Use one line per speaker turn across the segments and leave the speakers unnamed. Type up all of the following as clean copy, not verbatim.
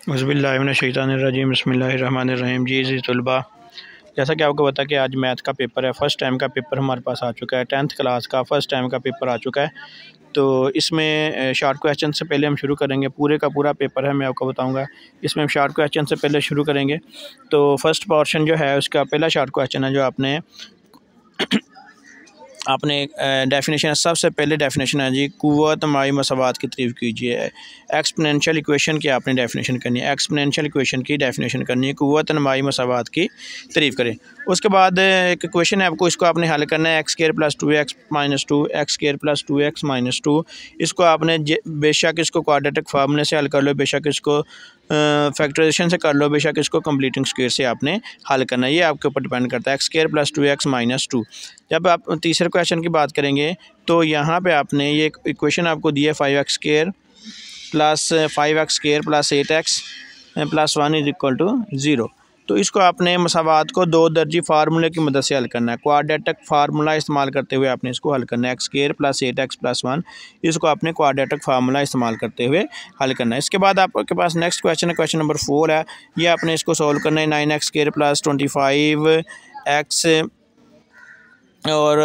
बिस्मिल्लाह मिनश शैतानिर्रजीम बिस्मिल्लाहिर्रहमानिर्रहीम। जी तलबा, जैसा कि आपको पता कि आज मैथ का पेपर है, फ़र्स्ट टाइम का पेपर हमारे पास आ चुका है। 10th क्लास का फ़र्स्ट टाइम का पेपर आ चुका है। तो इसमें शॉर्ट क्वेश्चन से पहले हम शुरू करेंगे। पूरे का पूरा पेपर है, मैं आपको बताऊंगा। इसमें हम शॉर्ट क्वेश्चन से पहले शुरू करेंगे। तो फर्स्ट पोर्शन जो है उसका पहला शॉर्ट क्वेश्चन है जो आपने डेफिनेशन, सबसे पहले डेफिनेशन है जी, कुव्वत माई मसावात की तारीफ़ कीजिए। एक्सपोनेंशियल इक्वेशन की आपने डेफिनेशन करनी है, एक्सपोनेंशियल इक्वेशन की डेफिनेशन करनी है, कुव्वत माई मसावात की तारीफ़ करें। उसके बाद एक क्वेश्चन है आपको, इसको आपने हल करना है। X square plus 2x minus 2, x square plus 2x minus 2। इसको आपने बेशक इसको क्वाड्रेटिक फार्मूले से हल कर लो, बेशक इसको फैक्टराइजेशन से कर लो, बेशक इसको कंप्लीटिंग स्क्वायर से आपने हल करना है। ये आपके ऊपर डिपेंड करता है। X square plus 2x minus 2। जब आप तीसरे क्वेश्चन की बात करेंगे तो यहाँ पे आपने ये इक्वेशन आपको दी है 5x square plus 5x square plus 8x plus 1 is equal to 0। तो इसको आपने मसावात को दो दर्जी फार्मूले की मदद से हल करना है। क्वाड्रेटिक फार्मूला इस्तेमाल करते हुए आपने इसको हल करना है। X square plus 8x plus 1, इसको आपने क्वाड्रेटिक फार्मूला इस्तेमाल करते हुए हल करना है। इसके बाद आपके पास नेक्स्ट क्वेश्चन है, क्वेश्चन नंबर 4 है। ये आपने इसको सॉल्व करना है। 9x स्क्वायर प्लस 25x और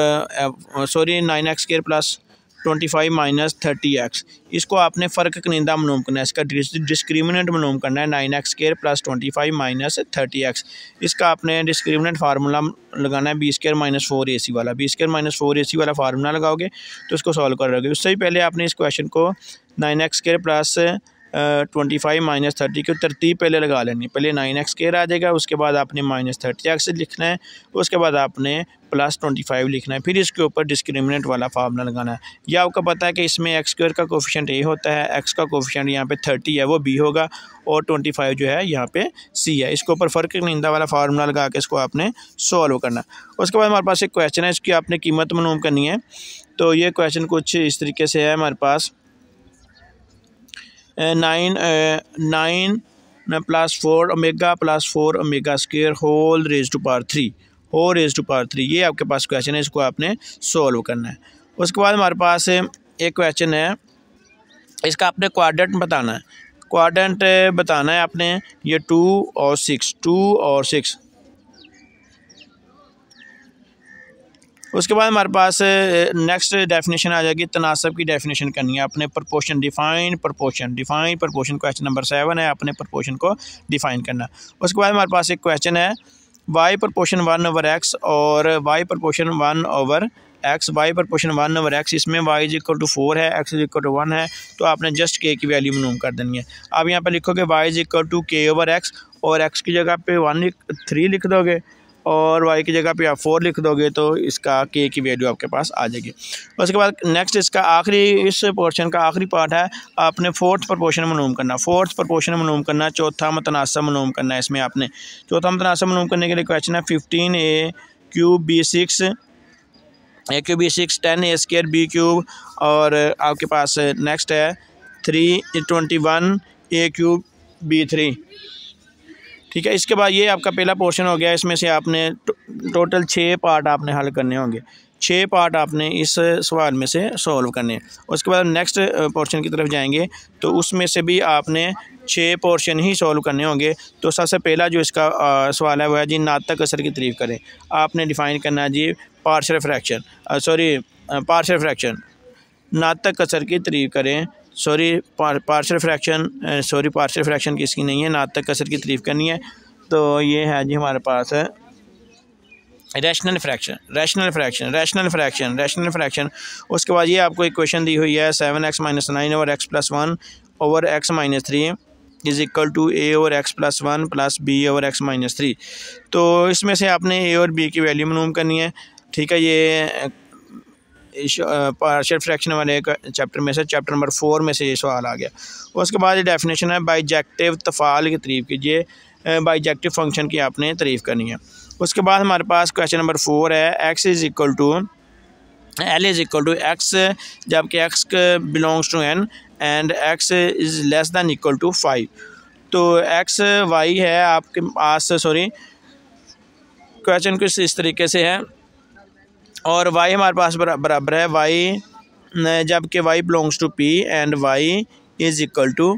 9x square plus 25 minus 30x, इसको आपने फ़र्क कनिंदा मनूम करना है। इसका डिस्क्रिमिनेंट मनूम करना है। 9x square plus 25 minus 30x, इसका आपने डिस्क्रिमिनेंट फार्मूला लगाना है। बी स्क्वायर माइनस 4ac वाला, बी स्क्वायर माइनस 4ac वाला फार्मूला लगाओगे तो इसको सॉल्व करोगे। उससे ही पहले आपने इस क्वेश्चन को 9x स्क्वायर प्लस 25 माइनस 30 की तरतीब पहले लगा लेनी। पहले 9x स्क्वायर आ जाएगा, उसके बाद आपने माइनस 30x लिखना है, उसके बाद आपने प्लस 25 लिखना है, फिर इसके ऊपर डिस्क्रिमिनेंट वाला फार्मूला लगाना है। यह आपको पता है कि इसमें एक्स स्क्वायर का कोफिशिएंट ए होता है, एक्स का कोफिशिएंट यहाँ पे 30 है वो बी होगा, और 25 जो है यहाँ पे सी है। इसके ऊपर फ़र्क निंदा वाला फार्मूला लगा के इसको आपने सॉल्व करना है। उसके बाद हमारे पास एक क्वेश्चन है, इसकी आपने कीमत मालूम करनी है। तो ये क्वेश्चन कुछ इस तरीके से है हमारे पास। 9 plus 4 omega plus 4 omega square whole raise to power 3, whole raise to power 3, ये आपके पास क्वेश्चन है, इसको आपने सॉल्व करना है। उसके बाद हमारे पास एक क्वेश्चन है, इसका आपने क्वाड्रेंट बताना है। क्वाड्रेंट बताना है आपने, ये 2 और 6। उसके बाद हमारे पास नेक्स्ट डेफिनेशन आ जाएगी, तनासब की डेफिनेशन करनी है। अपने proportion, define proportion question number 7 है, अपने प्रोपोर्शन को डिफाइन करना। उसके बाद हमारे पास एक क्वेश्चन है, y प्रोपोर्शन 1 ओवर x और y proportion 1 over x, y proportion 1 over x, इसमें y इज इक्वल टू 4 है, x इज इक्वल टू 1 है, तो आपने जस्ट k की वैल्यू मालूम कर देनी है। आप यहाँ पे लिखोगे y is equal to k over x, और x की जगह पे 3 लिख दोगे और y की जगह पे आप 4 लिख दोगे, तो इसका k की वैल्यू आपके पास आ जाएगी। उसके बाद नेक्स्ट इसका आखिरी, इस पोर्शन का आखिरी पार्ट है, आपने फोर्थ प्रोपोर्शन मालूम करना। चौथा मुतनासिब मालूम करना है। इसमें आपने चौथा मुतनासिब मालूम करने के लिए क्वेश्चन है 15a cube b6 a cube b6 10a square b cube, और आपके पास नेक्स्ट है 321 a क्यूब b3। ठीक है, इसके बाद ये आपका पहला पोर्शन हो गया। इसमें से आपने टोटल 6 पार्ट आपने हल करने होंगे, 6 पार्ट आपने इस सवाल में से सॉल्व करने हैं। उसके बाद नेक्स्ट पोर्शन की तरफ जाएंगे तो उसमें से भी आपने 6 पोर्शन ही सॉल्व करने होंगे। तो सबसे पहला जो इसका सवाल है वो है जी, नातक असर की तारीफ़ करें। आपने डिफ़ाइन करना है जी पार्शियल फ्रैक्शन, नातक असर की तारीफ़ करें। पार्शियल फ्रैक्शन किसकी नहीं है, नातक असर की तारीफ़ करनी है। तो ये है जी हमारे पास है रैशनल फ्रैक्शन। उसके बाद ये आपको इक्वेशन दी हुई है 7x minus 9 over x plus 1 over x minus 3 is equal to a over x plus 1 plus b over x minus 3। तो इसमें से आपने a और b की वैल्यू मालूम करनी है। ठीक है, ये पार्शियल फ्रैक्शन वाले चैप्टर में से, चैप्टर नंबर 4 में से ये सवाल आ गया। उसके बाद ये डेफिनेशन है, बाइजेक्टिव तफ़ाल की तारीफ़ कीजिए। बाइजेक्टिव फंक्शन की आपने तारीफ़ करनी है। उसके बाद हमारे पास क्वेश्चन नंबर 4 है, L is equal to x, जबकि x belongs to n and x is less than equal to 5। तो x y है आपके पास, क्वेश्चन कुछ इस तरीके से है, और y हमारे पास बराबर है y, जबकि y belongs to p and y is equal to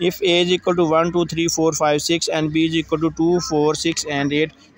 if a is equal to 1 2 3 4 5 6 and b is equal to 2 4 6 and 8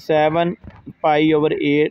7 π/8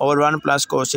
1/1 + cos θ